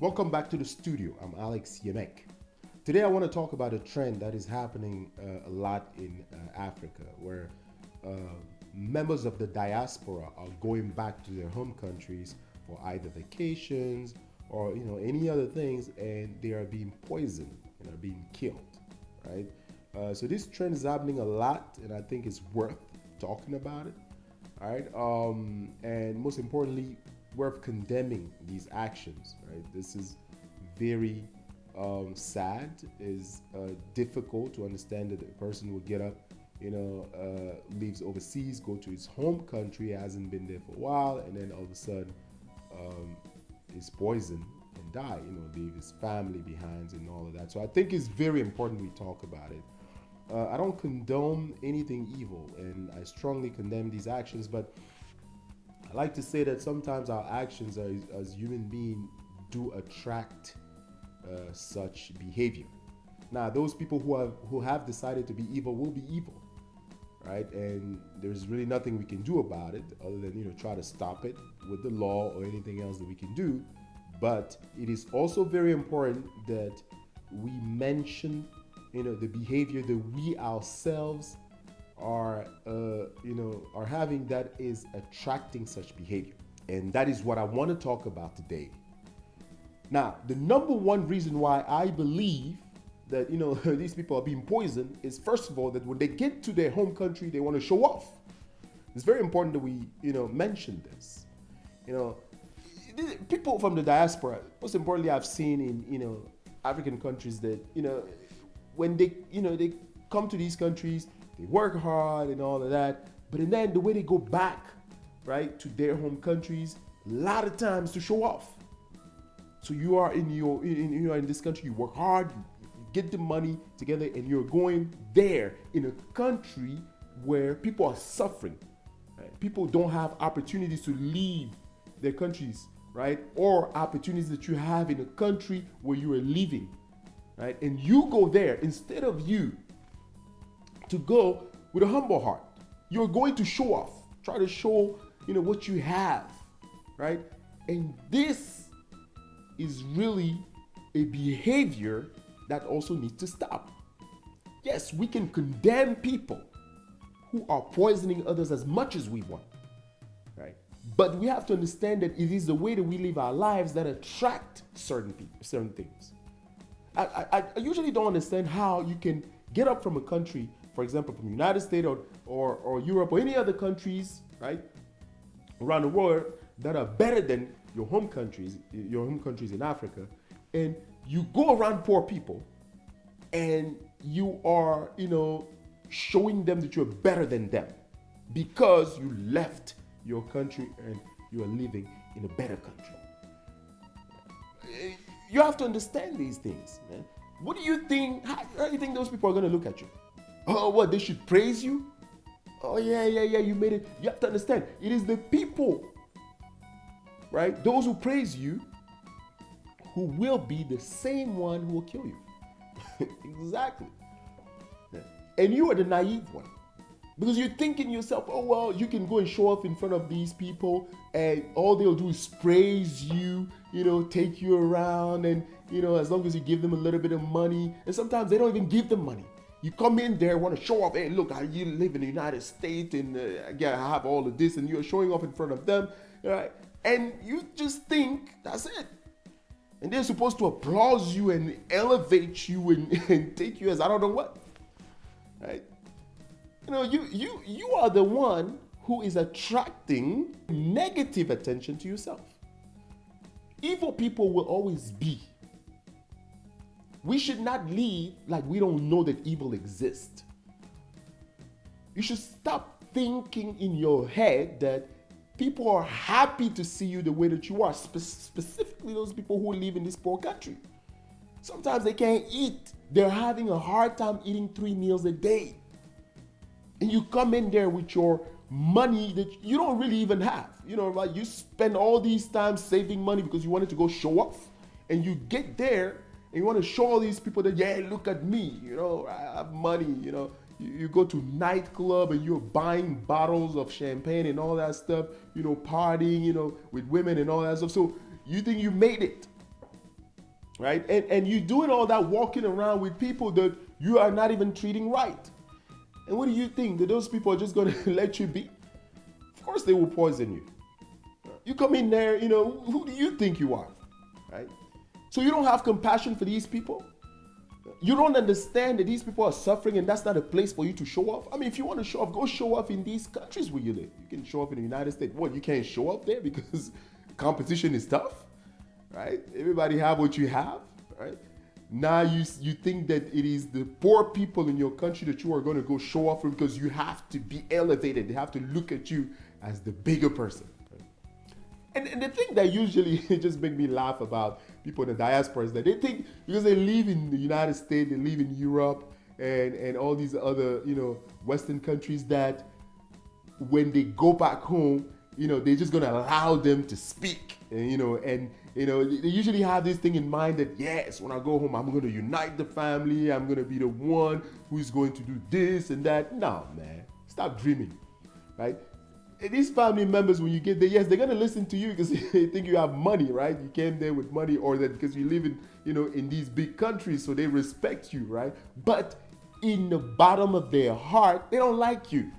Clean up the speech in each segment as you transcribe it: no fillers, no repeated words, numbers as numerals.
Welcome back to the studio. I'm Alex Yemek. Today I want to talk about a trend that is happening a lot in Africa, where uh, members of the diaspora are going back to their home countries for either vacations or any other things, and they are being poisoned and are being killed. Right. So this trend is happening a lot, and I think it's worth talking about it. All right. And most importantly, worth condemning these actions. Right. This is very sad. Is difficult to understand that a person will get up, leaves overseas, go to his home country, hasn't been there for a while, and then all of a sudden is poisoned and die. Leave his family behind and all of that. So I think it's very important we talk about it. I don't condone anything evil, and I strongly condemn these actions, but I like to say that sometimes our actions as human beings do attract such behavior. Now, those people who have decided to be evil will be evil, right? And there's really nothing we can do about it other than try to stop it with the law or anything else that we can do. But it is also very important that we mention the behavior that we ourselves are having that is attracting such behavior. And that is what I want to talk about today. Now, the number one reason why I believe that these people are being poisoned is, first of all, that when they get to their home country, they want to show off. It's very important that we mention this. People from the diaspora, most importantly, I've seen in African countries that when they come to these countries, they work hard and all of that, but then the way they go back, right, to their home countries, a lot of times to show off. So you are in this country, you work hard, you get the money together, and you're going there in a country where people are suffering. Right? People don't have opportunities to leave their countries, right? Or opportunities that you have in a country where you are living, right? And you go there instead of you to go with a humble heart. You're going to show off, try to show what you have, right? And this is really a behavior that also needs to stop. Yes, we can condemn people who are poisoning others as much as we want, right? But we have to understand that it is the way that we live our lives that attract certain people, certain things. I usually don't understand how you can get up from a country, for example, from the United States or Europe or any other countries, right, around the world that are better than your home countries in Africa, and you go around poor people and you are, showing them that you're better than them because you left your country and you are living in a better country. You have to understand these things, man. What do you think? How do you think those people are going to look at you? Oh, what? They should praise you? Oh, yeah, you made it. You have to understand, it is the people, right? Those who praise you who will be the same one who will kill you. Exactly. Yeah. And you are the naive one. Because you're thinking yourself, oh, well, you can go and show off in front of these people and all they'll do is praise you, take you around and, as long as you give them a little bit of money. And sometimes they don't even give them money. You come in there, want to show off, hey, look, you live in the United States and I have all of this, and you're showing off in front of them, right? And you just think that's it. And they're supposed to applaud you and elevate you and take you as I don't know what, right? You are the one who is attracting negative attention to yourself. Evil people will always be. We should not live like we don't know that evil exists. You should stop thinking in your head that people are happy to see you the way that you are, specifically those people who live in this poor country. Sometimes they can't eat. They're having a hard time eating 3 meals a day. And you come in there with your money that you don't really even have. Right? You spend all these times saving money because you wanted to go show off. And you get there and you want to show all these people that, yeah, look at me. I have money. You go to nightclub and you're buying bottles of champagne and all that stuff. Partying, with women and all that stuff. So you think you made it. right? And you doing all that walking around with people that you are not even treating right. And what do you think? That those people are just going to let you be? Of course they will poison you. You come in there, who do you think you are, right? So you don't have compassion for these people? You don't understand that these people are suffering and that's not a place for you to show off? I mean, if you want to show off, go show off in these countries where you live. You can show off in the United States. What, you can't show off there because competition is tough, right? Everybody have what you have, right? Now you think that it is the poor people in your country that you are going to go show off for because you have to be elevated. They have to look at you as the bigger person. And the thing that usually just make me laugh about people in the diaspora is that they think because they live in the United States, they live in Europe and all these other, Western countries, that when they go back home, they're just going to allow them to speak. And they usually have this thing in mind that, yes, when I go home, I'm going to unite the family. I'm going to be the one who's going to do this and that. No, man, stop dreaming, right? And these family members, when you get there, yes, they're going to listen to you because they think you have money, right? You came there with money, or that because you live in, in these big countries, so they respect you, right? But in the bottom of their heart, they don't like you.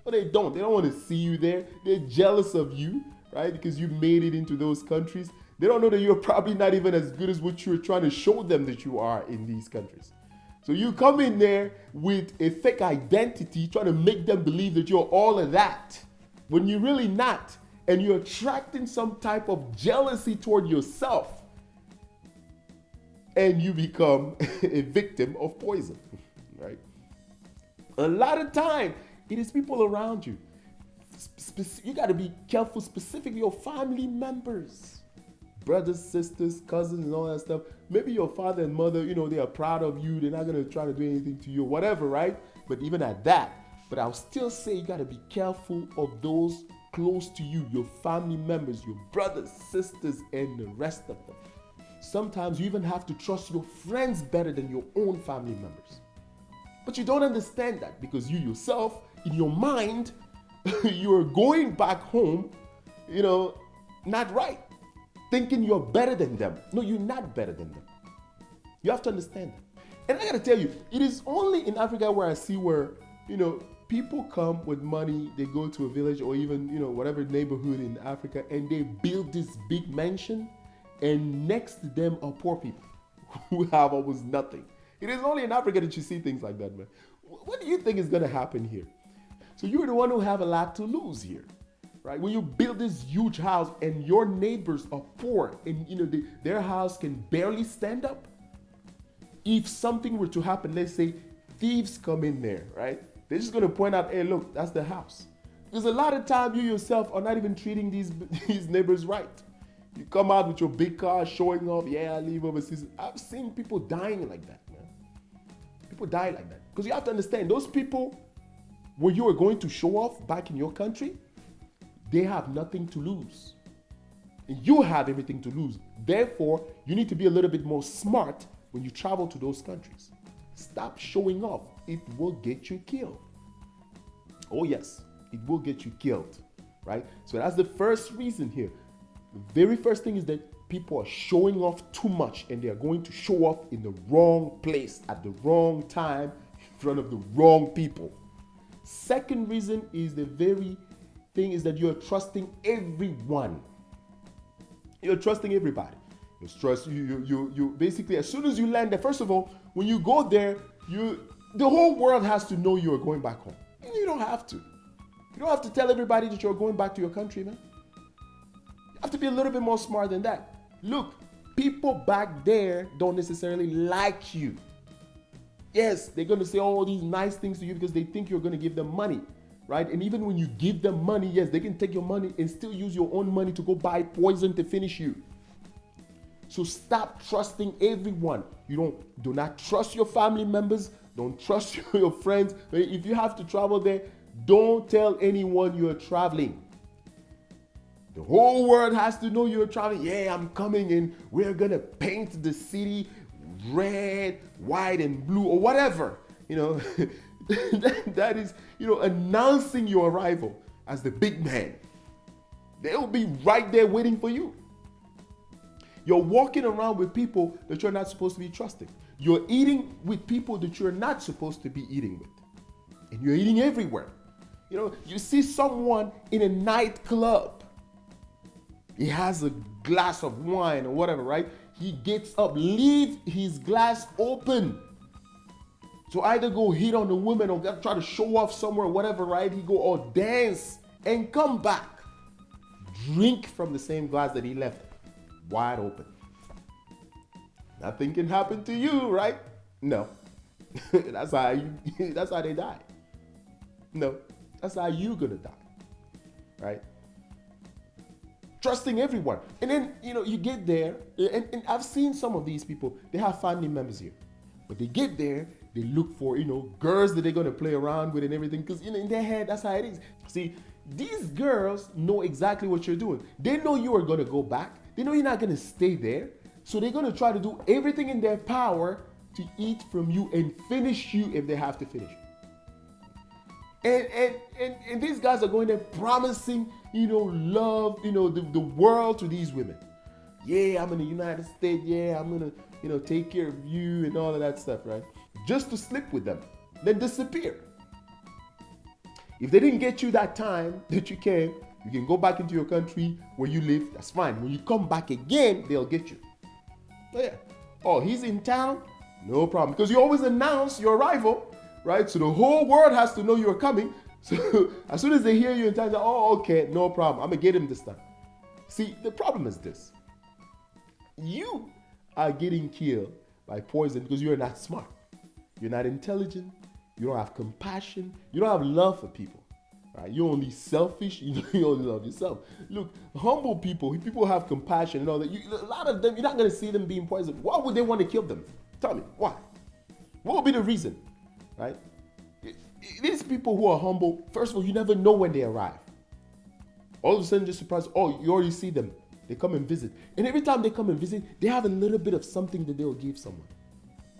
No, they don't. They don't want to see you there. They're jealous of you, right? Because you made it into those countries. They don't know that you're probably not even as good as what you're trying to show them that you are in these countries. So you come in there with a fake identity, trying to make them believe that you're all of that, when you're really not, and you're attracting some type of jealousy toward yourself, and you become a victim of poison, right? A lot of time, it is people around you. You got to be careful, specifically your family members, brothers, sisters, cousins, and all that stuff. Maybe your father and mother, they are proud of you. They're not going to try to do anything to you or whatever, right? But even at that, but I'll still say you got to be careful of those close to you, your family members, your brothers, sisters, and the rest of them. Sometimes you even have to trust your friends better than your own family members. But you don't understand that because you yourself, in your mind, you're going back home, not right, thinking you're better than them. No, you're not better than them. You have to understand that. And I got to tell you, it is only in Africa where I see where, people come with money, they go to a village or even, whatever neighborhood in Africa, and they build this big mansion, and next to them are poor people who have almost nothing. It is only in Africa that you see things like that, man. What do you think is going to happen here? So you're the one who have a lot to lose here, right? When you build this huge house and your neighbors are poor and, their house can barely stand up. If something were to happen, let's say thieves come in there, right? They're just going to point out, hey, look, that's the house. Because a lot of time you yourself are not even treating these neighbors right. You come out with your big car showing off, yeah, I live overseas. I've seen people dying like that, man. People die like that. Because you have to understand, those people, where you are going to show off back in your country, they have nothing to lose. And you have everything to lose. Therefore, you need to be a little bit more smart when you travel to those countries. Stop showing off. It will get you killed. Oh yes, it will get you killed, right? So that's the first reason here. The very first thing is that people are showing off too much and they are going to show off in the wrong place at the wrong time in front of the wrong people. Second reason is the very thing is that you're trusting everyone. You're trusting everybody. You basically, as soon as you land there, first of all, when you go there, the whole world has to know you are going back home. And you don't have to. You don't have to tell everybody that you're going back to your country, man. You have to be a little bit more smart than that. Look, people back there don't necessarily like you. Yes, they're going to say all these nice things to you because they think you're going to give them money, right? And even when you give them money, yes, they can take your money and still use your own money to go buy poison to finish you. So stop trusting everyone. Do not trust your family members. Don't trust your friends. If you have to travel there, don't tell anyone you're traveling. The whole world has to know you're traveling. Yeah, I'm coming in. We're going to paint the city red, white, and blue, or whatever. That is, announcing your arrival as the big man. They'll be right there waiting for you. You're walking around with people that you're not supposed to be trusting. You're eating with people that you're not supposed to be eating with. And you're eating everywhere. You see someone in a nightclub. He has a glass of wine or whatever, right? He gets up, leave his glass open. So either go hit on the woman or try to show off somewhere, whatever, right? He go or dance and come back. Drink from the same glass that he left wide open. Nothing can happen to you, right? No. that's how they die. No. That's how you're gonna die. Right? Trusting everyone. And then, you get there, and I've seen some of these people, they have family members here. But they get there, they look for, girls that they're going to play around with and everything. Because, in their head, that's how it is. See, these girls know exactly what you're doing. They know you are going to go back. They know you're not going to stay there. So they're going to try to do everything in their power to eat from you and finish you if they have to finish you. And these guys are going there promising, love, the world to these women. Yeah, I'm in the United States. Yeah, I'm going to, take care of you and all of that stuff, right? Just to sleep with them, then disappear. If they didn't get you that time that you can go back into your country where you live. That's fine. When you come back again, they'll get you. Oh, yeah. Oh, he's in town? No problem. Because you always announce your arrival, right? So the whole world has to know you're coming. So as soon as they hear you in town, okay, no problem. I'm going to get him this time. See, the problem is this. You are getting killed by poison because you're not smart. You're not intelligent. You don't have compassion. You don't have love for people. Right? You're only selfish. You only love yourself. Look, humble people have compassion and all that. A lot of them, you're not going to see them being poisoned. Why would they want to kill them? Tell me, why? What would be the reason? Right? These people who are humble, first of all, you never know when they arrive. All of a sudden, just surprised, you already see them. They come and visit. And every time they come and visit, they have a little bit of something that they'll give someone.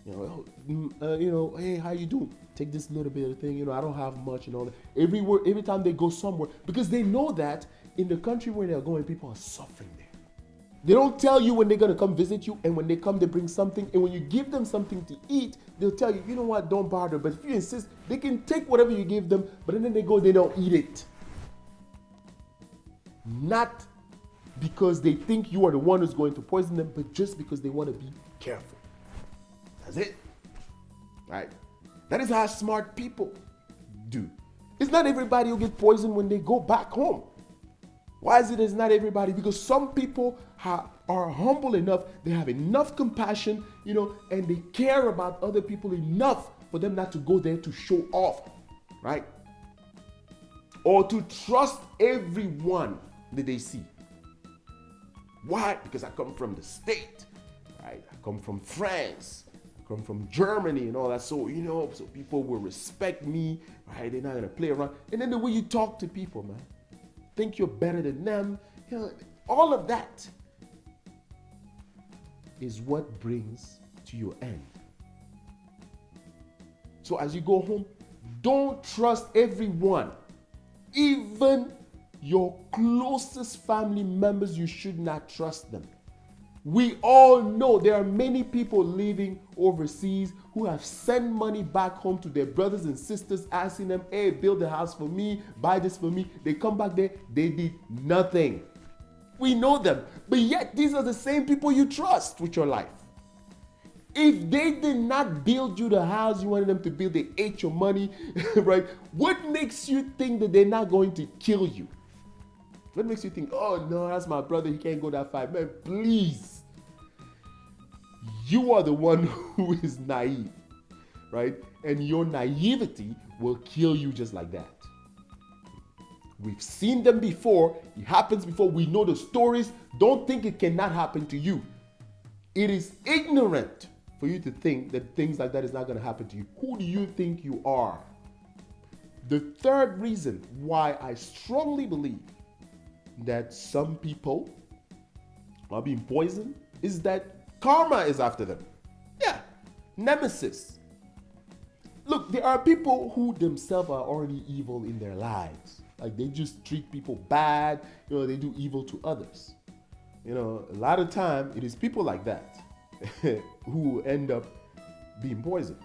Hey, how you doing? Take this little bit of thing, I don't have much and all that. Every time they go somewhere, because they know that in the country where they're going, people are suffering there. They don't tell you when they're going to come visit you, and when they come, they bring something. And when you give them something to eat, they'll tell you, you know what, don't bother. But if you insist, they can take whatever you give them, but then they go, they don't eat it. Not because they think you are the one who's going to poison them, but just because they want to be careful. That's it. Right? That is how smart people do. It's not everybody who get poisoned when they go back home. Why is it it's not everybody? Because some people are humble enough, they have enough compassion, and they care about other people enough for them not to go there to show off, right? Or to trust everyone that they see. Why? Because I come from the state, right? I come from France. I come from Germany and all that. So, so people will respect me, right? They're not going to play around. And then the way you talk to people, man. Think you're better than them. All of that is what brings to your end. So as you go home, don't trust everyone. Even your closest family members, you should not trust them. We all know there are many people living overseas who have sent money back home to their brothers and sisters, asking them, hey, build a house for me, buy this for me. They come back there, they did nothing. We know them. But yet, these are the same people you trust with your life. If they did not build you the house you wanted them to build, they ate your money, right? What makes you think that they're not going to kill you? What makes you think, oh no, that's my brother, he can't go that far? Man, please. You are the one who is naive, right? And your naivety will kill you just like that. We've seen them before. It happens before. We know the stories. Don't think it cannot happen to you. It is ignorant for you to think that things like that is not going to happen to you. Who do you think you are? The third reason why I strongly believe that some people are being poisoned is that karma is after them. Yeah, nemesis. Look, there are people who themselves are already evil in their lives. Like they just treat people bad, they do evil to others. a lot of time it is people like that who end up being poisoned.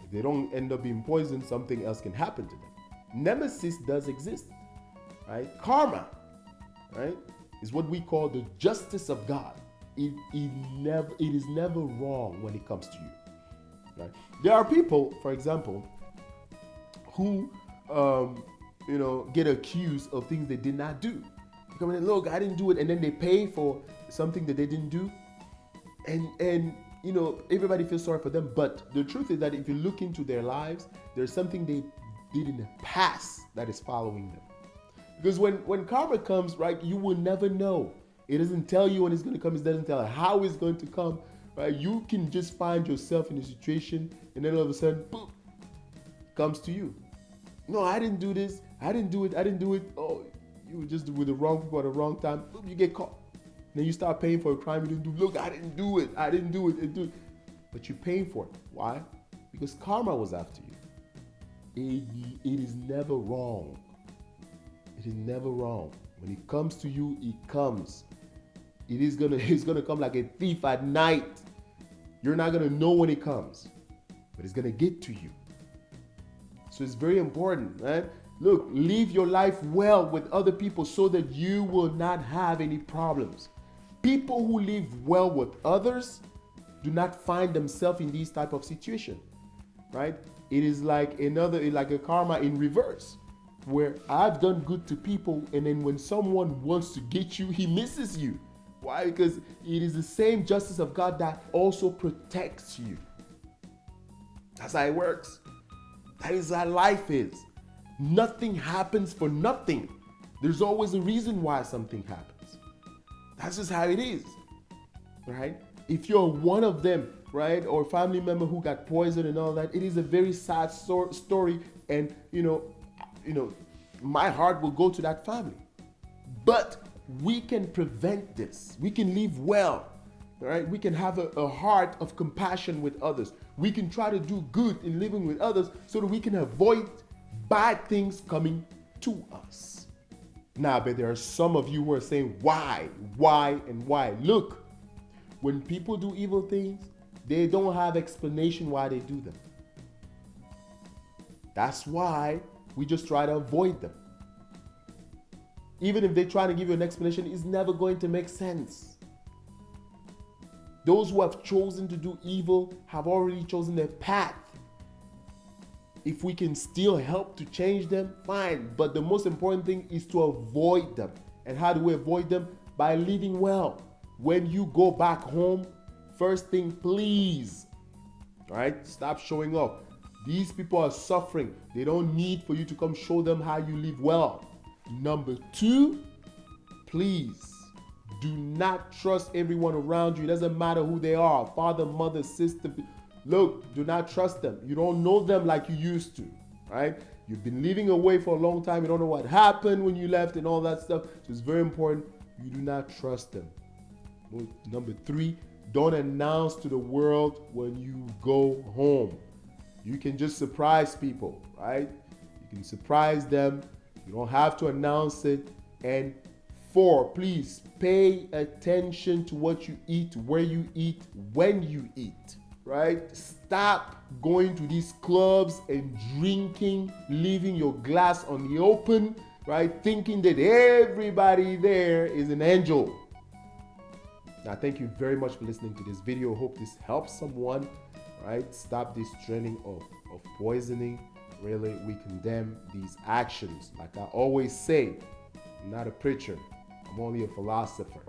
If they don't end up being poisoned, something else can happen to them. Nemesis does exist, right? Karma, right, is what we call the justice of God. It is never wrong when it comes to you, right? There are people, for example, who get accused of things they did not do. They come in and look, I didn't do it, and then they pay for something that they didn't do, and everybody feels sorry for them. But the truth is that if you look into their lives, there's something they did in the past that is following them. Because when karma comes, right, you will never know. It doesn't tell you when it's going to come. It doesn't tell you how it's going to come, right? You can just find yourself in a situation, and then all of a sudden, boom, comes to you. No, I didn't do this. I didn't do it. Oh, you were just with the wrong people at the wrong time. Boom, you get caught. Then you start paying for a crime you didn't do. Look, I didn't do it. But you're paying for it. Why? Because karma was after you. It is never wrong. It is never wrong. When it comes to you, it comes. It's gonna come like a thief at night. You're not gonna know when it comes, but it's gonna get to you. So it's very important, right? Look, live your life well with other people so that you will not have any problems. People who live well with others do not find themselves in these type of situation, right? It is like a karma in reverse, where I've done good to people, and then when someone wants to get you, he misses you. Why? Because it is the same justice of God that also protects you. That's how it works. That is how life is. Nothing happens for nothing. There's always a reason why something happens. That's just how it is, right? If you're one of them, right, or a family member who got poisoned and all that, it is a very sad story, and my heart will go to that family. But we can prevent this. We can live well, right? We can have a heart of compassion with others. We can try to do good in living with others so that we can avoid bad things coming to us. Now, but there are some of you who are saying, why? Look, when people do evil things, they don't have explanation why they do them. That's why we just try to avoid them. Even if they try to give you an explanation, it's never going to make sense. Those who have chosen to do evil have already chosen their path. If we can still help to change them, fine. But the most important thing is to avoid them. And how do we avoid them? By living well. When you go back home, first thing, please, all right, stop showing off. These people are suffering. They don't need for you to come show them how you live well. Number two, please do not trust everyone around you. It doesn't matter who they are, father, mother, sister. Look, do not trust them. You don't know them like you used to, right? You've been living away for a long time. You don't know what happened when you left and all that stuff. So it's very important. You do not trust them. Number three, don't announce to the world when you go home. You can just surprise people, right? You can surprise them. You don't have to announce it. And four, please pay attention to what you eat, where you eat, when you eat, right? Stop going to these clubs and drinking, leaving your glass on the open, right? Thinking that everybody there is an angel. Now, thank you very much for listening to this video. Hope this helps someone, right? Stop this trending of poisoning. Really, we condemn these actions. Like I always say, I'm not a preacher. I'm only a philosopher.